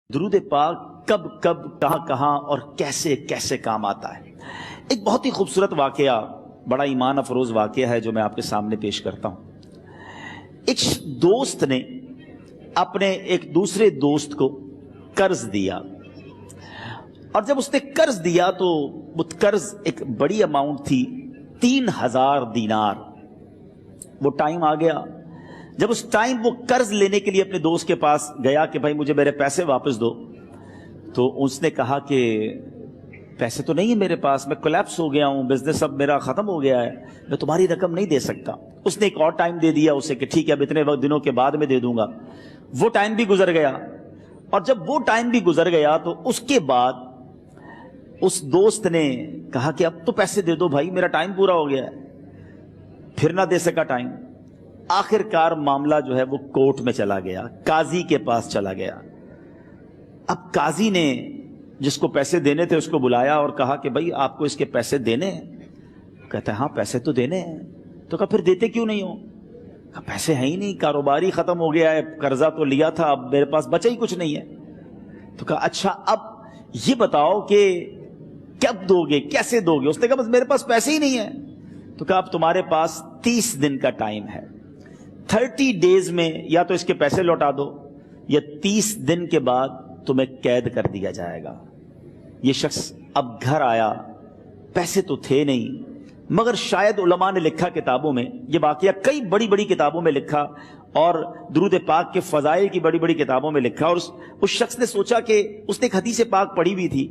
درود پاک کب کب کہاں کہاں اور کیسے کیسے کام آتا ہے۔ ایک بہت ہی خوبصورت واقعہ، بڑا ایمان افروز واقعہ ہے جو میں آپ کے سامنے پیش کرتا ہوں۔ ایک دوست نے اپنے ایک دوسرے دوست کو قرض دیا، اور جب اس نے قرض دیا تو وہ قرض ایک بڑی اماؤنٹ تھی، 3000 دینار۔ وہ ٹائم آ گیا جب اس ٹائم وہ قرض لینے کے لیے اپنے دوست کے پاس گیا کہ بھائی مجھے میرے پیسے واپس دو، تو اس نے کہا کہ پیسے تو نہیں ہے میرے پاس، میں کولیپس ہو گیا ہوں، بزنس اب میرا ختم ہو گیا ہے، میں تمہاری رقم نہیں دے سکتا۔ اس نے ایک اور ٹائم دے دیا اسے کہ ٹھیک ہے اب اتنے وقت دنوں کے بعد میں دے دوں گا۔ وہ ٹائم بھی گزر گیا، اور جب وہ ٹائم بھی گزر گیا تو اس کے بعد اس دوست نے کہا کہ اب تو پیسے دے دو بھائی، میرا ٹائم پورا ہو گیا ہے۔ پھر نہ دے سکا ٹائم۔ آخر کار معاملہ جو ہے وہ کورٹ میں چلا گیا، قاضی کے پاس چلا گیا۔ اب قاضی نے جس کو پیسے دینے تھے اس کو بلایا اور کہا کہ بھائی آپ کو اس کے پیسے دینے ہیں؟ کہتا ہے ہاں پیسے تو دینے ہیں۔ تو کہا پھر دیتے کیوں نہیں ہو؟ کہا پیسے ہیں ہی نہیں، کاروبار ہی ختم ہو گیا ہے، قرضہ تو لیا تھا، اب میرے پاس بچا ہی کچھ نہیں ہے۔ تو کہا اچھا اب یہ بتاؤ کہ کب دو گے، کیسے دو گے؟ اس نے کہا بس میرے پاس پیسے ہی نہیں ہیں۔ تو کہا اب تمہارے پاس 30 دن کا ٹائم ہے، 30 ڈیز میں یا تو اس کے پیسے لوٹا دو یا 30 دن کے بعد تمہیں قید کر دیا جائے گا۔ یہ شخص اب گھر آیا، پیسے تو تھے نہیں، مگر شاید علماء نے لکھا کتابوں میں، یہ واقعہ کئی بڑی بڑی کتابوں میں لکھا اور درود پاک کے فضائل کی بڑی بڑی کتابوں میں لکھا، اور اس شخص نے سوچا کہ اس نے ایک حدیث پاک پڑھی ہوئی تھی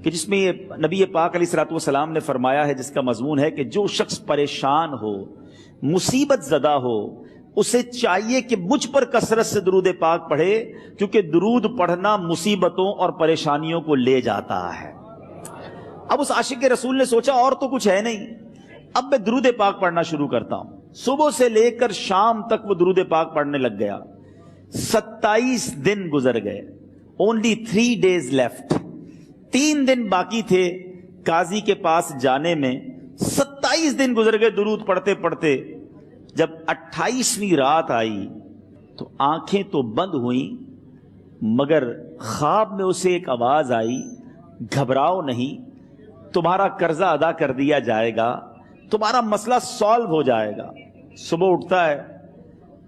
کہ جس میں یہ نبی پاک علیہ الصلوۃ والسلام نے فرمایا ہے، جس کا مضمون ہے کہ جو شخص پریشان ہو، مصیبت زدہ ہو، اسے چاہیے کہ مجھ پر کثرت سے درود پاک پڑھے، کیونکہ درود پڑھنا مصیبتوں اور پریشانیوں کو لے جاتا ہے۔ اب اس عاشق رسول نے سوچا اور تو کچھ ہے نہیں، اب میں درود پاک پڑھنا شروع کرتا ہوں۔ صبح سے لے کر شام تک وہ درود پاک پڑھنے لگ گیا۔ 27 دن گزر گئے، only 3 days left، 3 دن باقی تھے قاضی کے پاس جانے میں۔ 27 دن گزر گئے درود پڑھتے پڑھتے۔ جب 28ویں رات آئی تو آنکھیں تو بند ہوئیں، مگر خواب میں اسے ایک آواز آئی، گھبراؤ نہیں، تمہارا قرضہ ادا کر دیا جائے گا، تمہارا مسئلہ سالو ہو جائے گا۔ صبح اٹھتا ہے،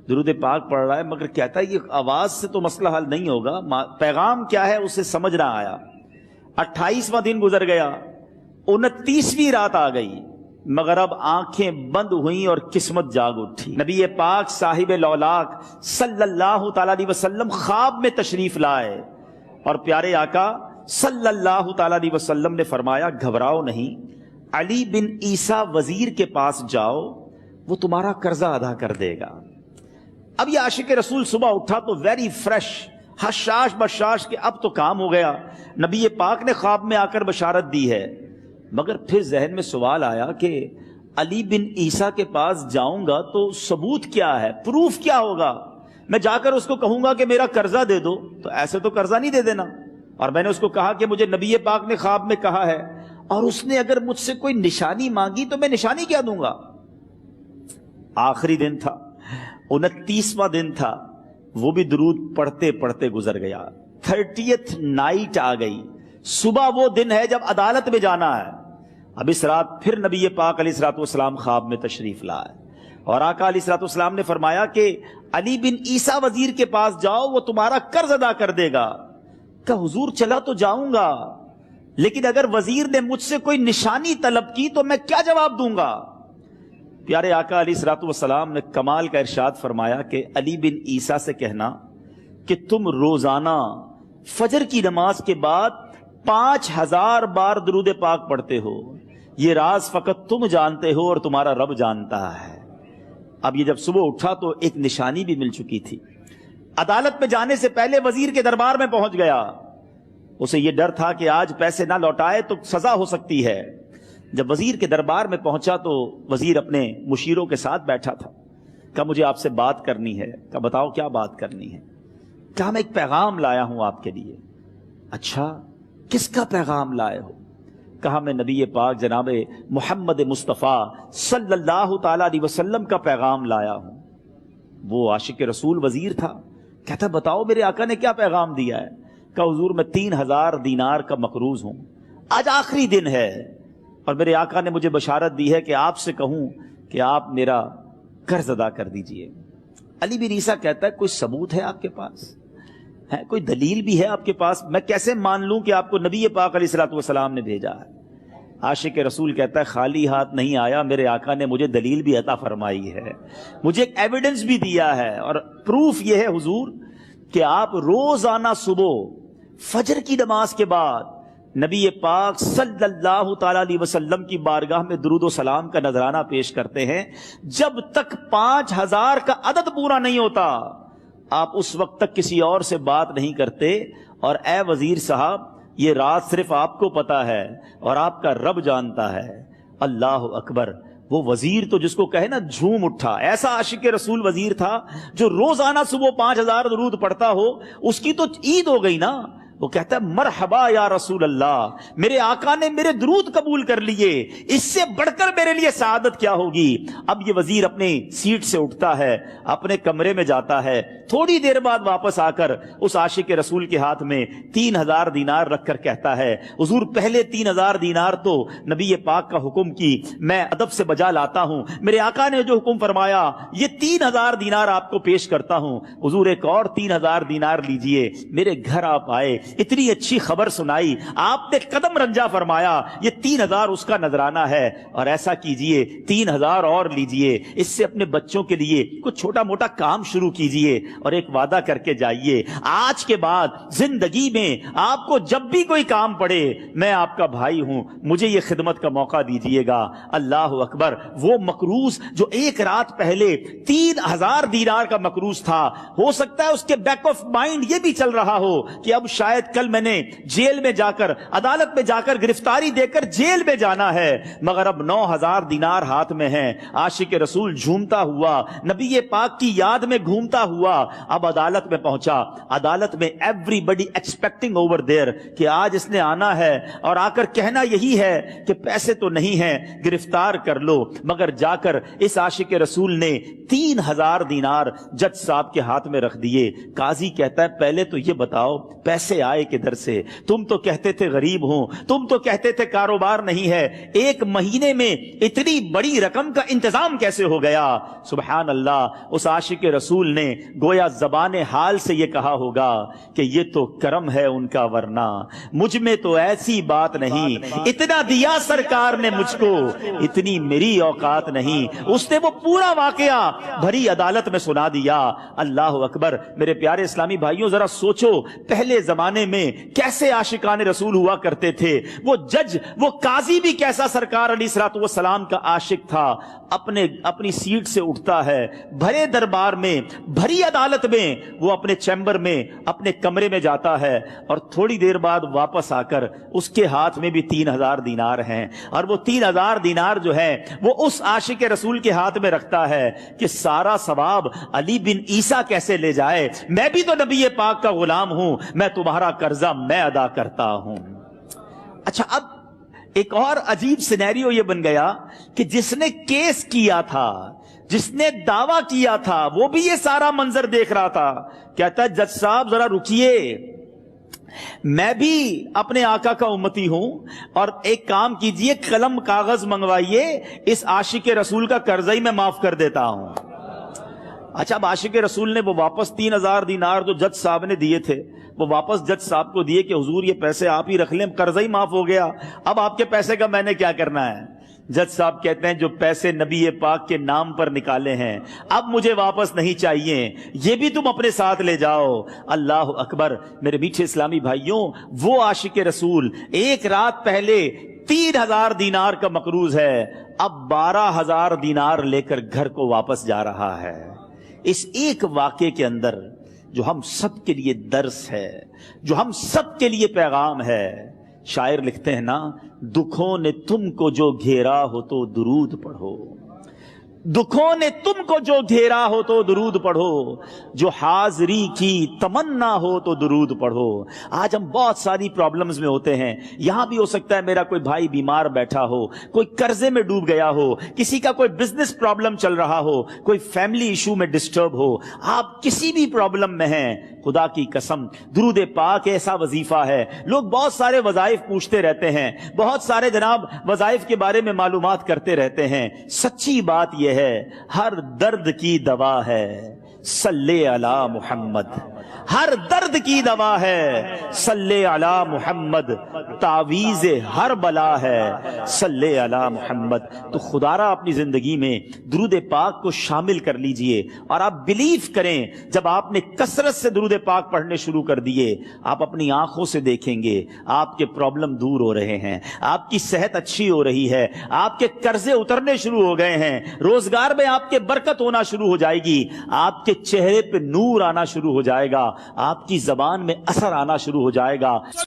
درود پاک پڑھ رہا ہے، مگر کہتا ہے یہ آواز سے تو مسئلہ حل نہیں ہوگا، پیغام کیا ہے اسے سمجھ نہ آیا۔ 28واں دن گزر گیا، 29ویں رات آ گئی، مگر اب آنکھیں بند ہوئیں اور قسمت جاگ اٹھی۔ نبی پاک صاحب لولاک صلی اللہ تعالی علیہ وسلم خواب میں تشریف لائے، اور پیارے آقا صلی اللہ تعالی علیہ وسلم نے فرمایا گھبراؤ نہیں، علی بن عیسیٰ وزیر کے پاس جاؤ، وہ تمہارا قرضہ ادا کر دے گا۔ اب یہ عاشق رسول صبح اٹھا تو ویری فریش، حشاش بشاش کہ اب تو کام ہو گیا، نبی پاک نے خواب میں آ کر بشارت دی ہے۔ مگر پھر ذہن میں سوال آیا کہ علی بن عیسیٰ کے پاس جاؤں گا تو ثبوت کیا ہے، پروف کیا ہوگا؟ میں جا کر اس کو کہوں گا کہ میرا قرضہ دے دو تو ایسے تو قرضہ نہیں دے دینا، اور میں نے اس کو کہا کہ مجھے نبی پاک نے خواب میں کہا ہے، اور اس نے اگر مجھ سے کوئی نشانی مانگی تو میں نشانی کیا دوں گا؟ آخری دن تھا، 29واں دن تھا، وہ بھی درود پڑھتے پڑھتے گزر گیا۔ 30th نائٹ آ گئی، صبح وہ دن ہے جب عدالت میں جانا ہے۔ اب اس رات پھر نبی پاک علیہ الصلوۃ والسلام خواب میں تشریف لائے، اور آقا علیہ الصلوۃ والسلام نے فرمایا کہ علی بن عیسیٰ وزیر کے پاس جاؤ، وہ تمہارا قرض ادا کر دے گا۔ کہ حضور چلا تو جاؤں گا، لیکن اگر وزیر نے مجھ سے کوئی نشانی طلب کی تو میں کیا جواب دوں گا؟ پیارے آقا علیہ الصلوۃ والسلام نے کمال کا ارشاد فرمایا کہ علی بن عیسیٰ سے کہنا کہ تم روزانہ فجر کی نماز کے بعد 5000 بار درود پاک پڑھتے ہو، یہ راز فقط تم جانتے ہو اور تمہارا رب جانتا ہے۔ اب یہ جب صبح اٹھا تو ایک نشانی بھی مل چکی تھی۔ عدالت میں جانے سے پہلے وزیر کے دربار میں پہنچ گیا، اسے یہ ڈر تھا کہ آج پیسے نہ لوٹائے تو سزا ہو سکتی ہے۔ جب وزیر کے دربار میں پہنچا تو وزیر اپنے مشیروں کے ساتھ بیٹھا تھا۔ کہا مجھے آپ سے بات کرنی ہے۔ کہا بتاؤ کیا بات کرنی ہے؟ کہا میں ایک پیغام لایا ہوں آپ کے لیے۔ اچھا کس کا پیغام لائے ہو؟ کہا میں نبی پاک جناب محمد مصطفیٰ صلی اللہ تعالی علیہ وسلم کا پیغام لایا ہوں۔ وہ عاشق رسول وزیر تھا، کہتا بتاؤ میرے آقا نے کیا پیغام دیا ہے؟ کہا حضور میں 3000 دینار کا مقروض ہوں، آج آخری دن ہے اور میرے آقا نے مجھے بشارت دی ہے کہ آپ سے کہوں کہ آپ میرا قرض ادا کر دیجئے۔ علی بن عیسیٰ کہتا ہے کوئی ثبوت ہے آپ کے پاس؟ ہے کوئی دلیل بھی ہے آپ کے پاس؟ میں کیسے مان لوں کہ آپ کو نبی پاک علیہ الصلوۃ والسلام نے بھیجا ہے؟ عاشق رسول کہتا ہے خالی ہاتھ نہیں آیا، میرے آقا نے مجھے دلیل بھی عطا فرمائی ہے، مجھے ایک ایویڈنس بھی دیا ہے، اور پروف یہ ہے حضور کہ آپ روزانہ صبح فجر کی نماز کے بعد نبی پاک صلی اللہ تعالی علیہ وسلم کی بارگاہ میں درود و سلام کا نذرانہ پیش کرتے ہیں۔ جب تک 5000 کا عدد پورا نہیں ہوتا آپ اس وقت تک کسی اور سے بات نہیں کرتے، اور اے وزیر صاحب یہ راز صرف آپ کو پتا ہے اور آپ کا رب جانتا ہے۔ اللہ اکبر! وہ وزیر تو جس کو کہے نا جھوم اٹھا، ایسا عاشق رسول وزیر تھا جو روزانہ صبح 5000 درود پڑھتا ہو، اس کی تو عید ہو گئی نا۔ وہ کہتا ہے مرحبا یا رسول اللہ، میرے آقا نے میرے درود قبول کر لیے، اس سے بڑھ کر میرے لیے سعادت کیا ہوگی۔ اب یہ وزیر اپنے سیٹ سے اٹھتا ہے، اپنے کمرے میں جاتا ہے، تھوڑی دیر بعد واپس آ کر اس عاشق رسول کے ہاتھ میں 3000 دینار رکھ کر کہتا ہے حضور پہلے 3000 دینار تو نبی پاک کا حکم کی میں ادب سے بجا لاتا ہوں، میرے آقا نے جو حکم فرمایا یہ 3000 دینار آپ کو پیش کرتا ہوں، حضور ایک اور 3000 دینار لیجئے۔ میرے گھر آپ آئے، اتنی اچھی خبر سنائی، آپ نے قدم رنجا فرمایا، یہ 3000 اس کا نذرانہ ہے، اور ایسا کیجئے 3000 اور لیجئے، اس سے اپنے بچوں کے لیے کچھ چھوٹا موٹا کام شروع کیجئے، اور ایک وعدہ کر کے جائیے آج کے بعد زندگی میں آپ کو جب بھی کوئی کام پڑے میں آپ کا بھائی ہوں، مجھے یہ خدمت کا موقع دیجئے گا۔ اللہ اکبر! وہ مقروض جو ایک رات پہلے 3000 دینار کا مقروض تھا، ہو سکتا ہے اس کے بیک آف مائنڈ یہ بھی چل رہا ہو کہ اب شاید کل میں نے جیل میں جا کر عدالت میں جا کر گرفتاری دے کر جیل میں جانا ہے، مگر اب 9000 دینار ہاتھ میں ہیں۔ عاشق رسول جھومتا ہوا نبی پاک کی یاد میں گھومتا ہوا اب عدالت میں پہنچا۔ عدالت میں everybody expecting over there کہ آج اس نے آنا ہے اور آ کر کہنا یہی ہے کہ پیسے تو نہیں ہیں، گرفتار کر لو، مگر جا کر اس عاشق رسول نے 3000 دینار جج صاحب کے ہاتھ میں رکھ دیے۔ قاضی کہتا ہے پہلے تو یہ بتاؤ پیسے آئے کدھر سے؟ تم تو کہتے تھے غریب ہوں، تم تو کہتے تھے کاروبار نہیں ہے، ایک مہینے میں اتنی بڑی رقم کا انتظام کیسے ہو گیا؟ سبحان اللہ! اس عاشق رسول نے گویا زبان حال سے یہ کہا ہوگا کہ یہ تو کرم ہے ان کا، ورنہ مجھ میں تو ایسی بات نہیں، اتنا دیا سرکار نے مجھ کو، اتنی میری اوقات نہیں۔ اس نے وہ پورا واقعہ بھری عدالت میں سنا دیا۔ اللہ اکبر! میرے پیارے اسلامی بھائیوں ذرا سوچو پہلے زمانے میں کیسے عاشقان رسول ہوا کرتے تھے، وہ جج وہ قاضی بھی کیسا سرکار علیہ الصلوۃ والسلام کا عاشق تھا۔ اپنی سیٹ سے اٹھتا ہے، بھرے دربار میں بھری عدالت میں وہ اپنے چیمبر میں اپنے کمرے میں جاتا ہے، اور تھوڑی دیر بعد واپس آ کر اس کے ہاتھ میں بھی 3000 دینار ہیں، اور وہ 3000 دینار جو ہے وہ اس عاشق رسول کے ہاتھ میں رکھتا ہے کہ سارا ثواب علی بن عیسیٰ کیسے لے جائے، میں بھی تو نبی پاک کا غلام ہوں، میں تمہارا قرضہ میں ادا کرتا ہوں۔ اچھا، اب ایک اور عجیب سینیریو یہ بن گیا کہ جس نے کیس کیا تھا، جس نے دعویٰ کیا تھا، وہ بھی یہ سارا منظر دیکھ رہا تھا۔ کہتا ہے جج صاحب ذرا رکیے، میں بھی اپنے آقا کا امتی ہوں، اور ایک کام کیجئے قلم کاغذ منگوائیے، اس عاشق رسول کا قرضہ ہی میں معاف کر دیتا ہوں۔ اچھا، اب عاشق رسول نے وہ واپس 3000 دینار جو جج صاحب نے دیے تھے وہ واپس جج صاحب کو دیے کہ حضور یہ پیسے آپ ہی رکھ لیں، قرضہ ہی معاف ہو گیا، اب آپ کے پیسے کا میں نے کیا کرنا ہے؟ جج صاحب کہتے ہیں جو پیسے نبی پاک کے نام پر نکالے ہیں اب مجھے واپس نہیں چاہیے، یہ بھی تم اپنے ساتھ لے جاؤ۔ اللہ اکبر! میرے میٹھے اسلامی بھائیوں، وہ عاشق رسول ایک رات پہلے 3000 دینار کا مقروض ہے، اب 12000 دینار لے کر گھر کو واپس جا رہا ہے۔ اس ایک واقعے کے اندر جو ہم سب کے لیے درس ہے، جو ہم سب کے لیے پیغام ہے، شاعر لکھتے ہیں نا، دکھوں نے تم کو جو گھیرا ہو تو درود پڑھو، دکھوں نے تم کو جو گھیرا ہو تو درود پڑھو، جو حاضری کی تمنا ہو تو درود پڑھو۔ آج ہم بہت ساری پرابلمز میں ہوتے ہیں، یہاں بھی ہو سکتا ہے میرا کوئی بھائی بیمار بیٹھا ہو، کوئی قرضے میں ڈوب گیا ہو، کسی کا کوئی بزنس پرابلم چل رہا ہو، کوئی فیملی ایشو میں ڈسٹرب ہو، آپ کسی بھی پرابلم میں ہیں، خدا کی قسم درود پاک ایسا وظیفہ ہے. لوگ بہت سارے وظائف پوچھتے رہتے ہیں, بہت سارے جناب وظائف کے بارے میں معلومات کرتے رہتے ہیں. سچی بات یہ ہے ہر درد کی دوا ہے صلی علی محمد. ہر درد کی دوا ہے صلی علی محمد. تعویذ ہر بلا ہے صلی علی محمد. تو خدا را اپنی زندگی میں درود پاک کو شامل کر لیجئے, اور آپ بلیو کریں جب آپ نے کثرت سے درود پاک پڑھنے شروع کر دیے, آپ اپنی آنکھوں سے دیکھیں گے آپ کے پرابلم دور ہو رہے ہیں, آپ کی صحت اچھی ہو رہی ہے, آپ کے قرضے اترنے شروع ہو گئے ہیں, روزگار میں آپ کے برکت ہونا شروع ہو جائے گی, آپ کے چہرے پہ نور آنا شروع ہو جائے گا, آپ کی زبان میں اثر آنا شروع ہو جائے گا.